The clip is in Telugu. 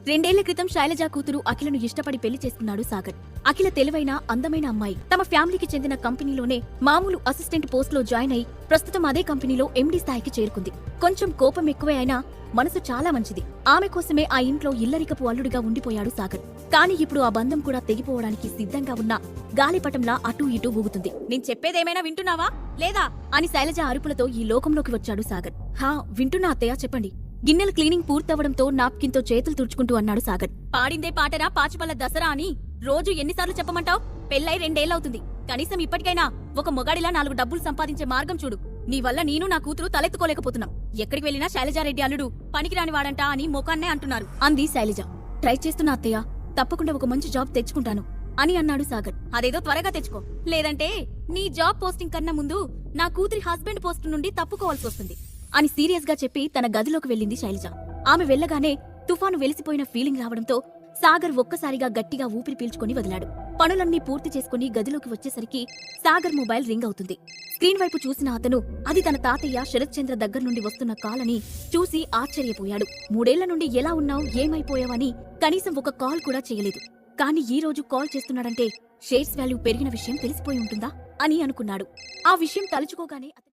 2 ఏళ్ల క్రితం శైలజ కూతురు అఖిలను ఇష్టపడి పెళ్లి చేసుకున్నాడు సాగర్. అఖిల తెలివైన, అందమైన అమ్మాయి. తమ ఫ్యామిలీకి చెందిన కంపెనీలోనే మామూలు అసిస్టెంట్ పోస్ట్లో జాయిన్ అయి ప్రస్తుతం అదే కంపెనీలో ఎండీ స్థాయికి చేరుకుంది. కొంచెం కోపం ఎక్కువే అయినా మనసు చాలా మంచిది. ఆమె కోసమే ఆ ఇంట్లో ఇల్లరికపు అల్లుడిగా ఉండిపోయాడు సాగర్. కానీ ఇప్పుడు ఆ బంధం కూడా తెగిపోవడానికి సిద్ధంగా ఉన్న గాలిపటంలా అటూ ఇటూ ఊగుతుంది. నేను చెప్పేదేమైనా వింటున్నావా లేదా అని శైలజ అరుపులతో ఈ లోకంలోకి వచ్చాడు సాగర్. హా, వింటున్నా అత్తయ్య, చెప్పండి. గిన్నెల క్లీనింగ్ పూర్తవడంతో నాప్కిన్తో చేతులు తుడుచుకుంటూ అన్నాడు సాగర్. పాడిందే పాటరా పాచిపల్ల దసరా అని రోజు ఎన్నిసార్లు చెప్పమంటావ్? పెళ్ళై 2 ఏళ్లవుతుంది. కనీసం ఇప్పటికైనా ఒక మొగాడిలా 4 డబ్బులు సంపాదించే మార్గం చూడు. నీ వల్ల నేను నా కూతురు తలెత్తుకోలేకపోతున్నాం. ఎక్కడికి వెళ్లినా శైలజారెడ్డి అల్లుడు పనికిరాని వాడంటా అని మొకాన్నే అంటున్నారు అంది శైలజ. ట్రై చేస్తున్నా అత్తయ్య, తప్పకుండా ఒక మంచి జాబ్ తెచ్చుకుంటాను అని అన్నాడు సాగర్. అదేదో త్వరగా తెచ్చుకో, లేదంటే నీ జాబ్ పోస్టింగ్ కన్నా ముందు నా కూతురి హస్బెండ్ పోస్ట్ నుండి తప్పుకోవాల్సి వస్తుంది అని సీరియస్ గా చెప్పి తన గదిలోకి వెళ్ళింది శైలజ. ఆమె వెళ్లగానే తుఫాను వెలిసిపోయిన ఫీలింగ్ రావడంతో సాగర్ ఒక్కసారిగా గట్టిగా ఊపిరి పీల్చుకొని వదిలాడు. పనులన్నీ పూర్తి చేసుకుని గదిలోకి వచ్చేసరికి సాగర్ మొబైల్ రింగ్ అవుతుంది. స్క్రీన్ వైపు చూసిన అతను అది తన తాతయ్య శరత్ చంద్ర దగ్గర నుండి వస్తున్న కాల్ అని చూసి ఆశ్చర్యపోయాడు. 3 ఏళ్ల నుండి ఎలా ఉన్నావు, ఏమైపోయావని కనీసం ఒక కాల్ కూడా చేయలేదు. కానీ ఈ రోజు కాల్ చేస్తున్నాడంటే షేర్స్ వాల్యూ పెరిగిన విషయం తెలిసిపోయి ఉంటుందా అని అనుకున్నాడు. ఆ విషయం తలుచుకోగానే